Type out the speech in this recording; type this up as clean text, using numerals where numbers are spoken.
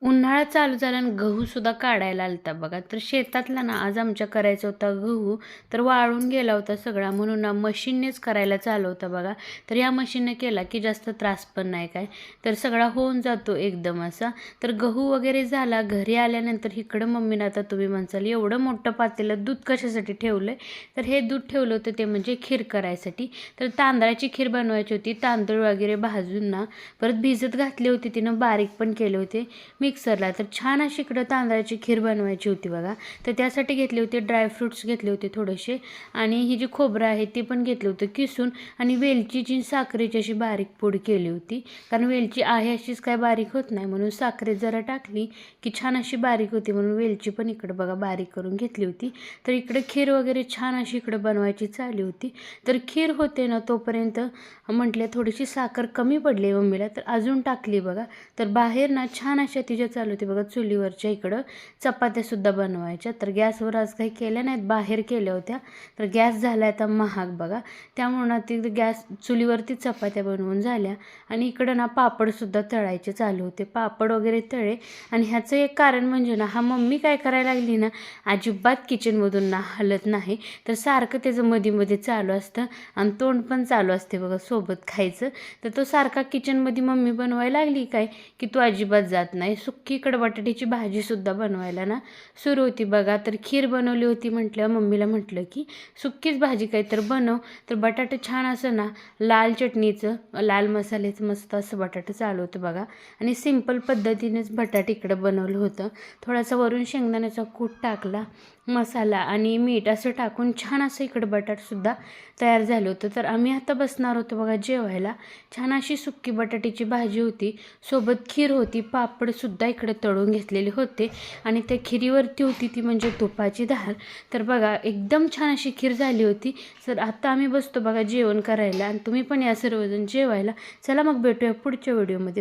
उन्हाळा चालू झाला आणि गहूसुद्धा काढायला आलता बघा. तर शेतातला ना आज आमच्या करायचा होता गहू, तर वाळून गेला होता सगळा, म्हणून ना मशीननेच करायला चालू होता बघा. तर या मशीनने केला की जास्त त्रास पण नाही काय, तर सगळा होऊन जातो एकदम असा. तर गहू वगैरे झाला. घरी आल्यानंतर इकडं मम्मीनं, आता तुम्ही म्हणसाल एवढं मोठं पातेलं दूध कशासाठी ठेवलं तर हे दूध ठेवलं होतं ते म्हणजे खीर करायसाठी. तर तांदळाची खीर बनवायची होती. तांदूळ वगैरे भाजून ना परत भिजत घातले होते, तिनं बारीक पण केले होते मिक्सरला. तर छान अशी इकडं तांदळाची खीर बनवायची होती बघा. तर त्यासाठी घेतले होते ड्रायफ्रूट्स, घेतले होते थोडेसे, आणि ही जी खोबरं आहे ती पण घेतलं होतं किसून, आणि वेलचीची साखरेची अशी बारीक पूड केली होती. कारण वेलची आहे अशीच काय बारीक होत नाही, म्हणून साखरेत जरा टाकली की छान अशी बारीक होती, म्हणून वेलची पण इकडं बघा बारीक करून घेतली होती. तर इकडे खीर वगैरे छान अशी इकडं बनवायची चालली होती. तर खीर होते ना तोपर्यंत म्हटले थोडीशी साखर कमी पडली मम्मीला, तर अजून टाकली बघा. तर बाहेर ना छान अशा तिच्या चालू होती बघा चुलीवरच्या इकडं चपात्यासुद्धा बनवायच्या. तर गॅसवर आज काही केल्या नाहीत, बाहेर केल्या होत्या. तर गॅस झाला आता महाग बघा, त्यामुळे ना ती गॅस चुलीवरती चपात्या बनवून झाल्या. आणि इकडं ना पापडसुद्धा तळायचे चालू होते, पापड वगैरे तळे. आणि ह्याचं एक कारण म्हणजे ना, हा मम्मी काय करायला लागली ना, अजिबात किचनमधून ना हलत नाही. तर सारखं त्याचं मध्ये चालू असतं, आणि तोंड पण चालू असते बघा सोबत खायचं. तर तो सारखा किचनमध्ये मम्मी बनवायला लागली काय की तो अजिबात जात नाही. सुक्की इकडं बटाट्याची भाजीसुद्धा बनवायला ना सुरू होती बघा. तर खीर बनवली होती म्हटलं, मम्मीला म्हटलं की सुक्कीच भाजी काही तर बनव. तर बटाटे छान असं ना लाल चटणीचं, लाल मसाल्याचं मस्त असं बटाटे चालू होतं बघा. आणि सिंपल पद्धतीनेच बटाटे इकडं बनवलं होतं. थोडासा वरून शेंगदाण्याचा कूट टाकला, मसाला आणि मीठ असं टाकून छान असं इकडं बटाटसुद्धा तयार झालं होतं. तर आम्ही आता बसणार होतो बघा जेवायला. छान अशी सुक्की बटाट्याची भाजी होती, सोबत खीर होती, पापडसुद्धा इकडं तळून घेतलेले होते, आणि त्या खिरीवरती होती ती म्हणजे तुपाची धार. तर बघा एकदम छान अशी खीर झाली होती. तर आता आम्ही बसतो बघा जेवण करायला, आणि तुम्ही पण या सर्वजण जेवायला. चला मग भेटूया पुढच्या व्हिडिओमध्ये.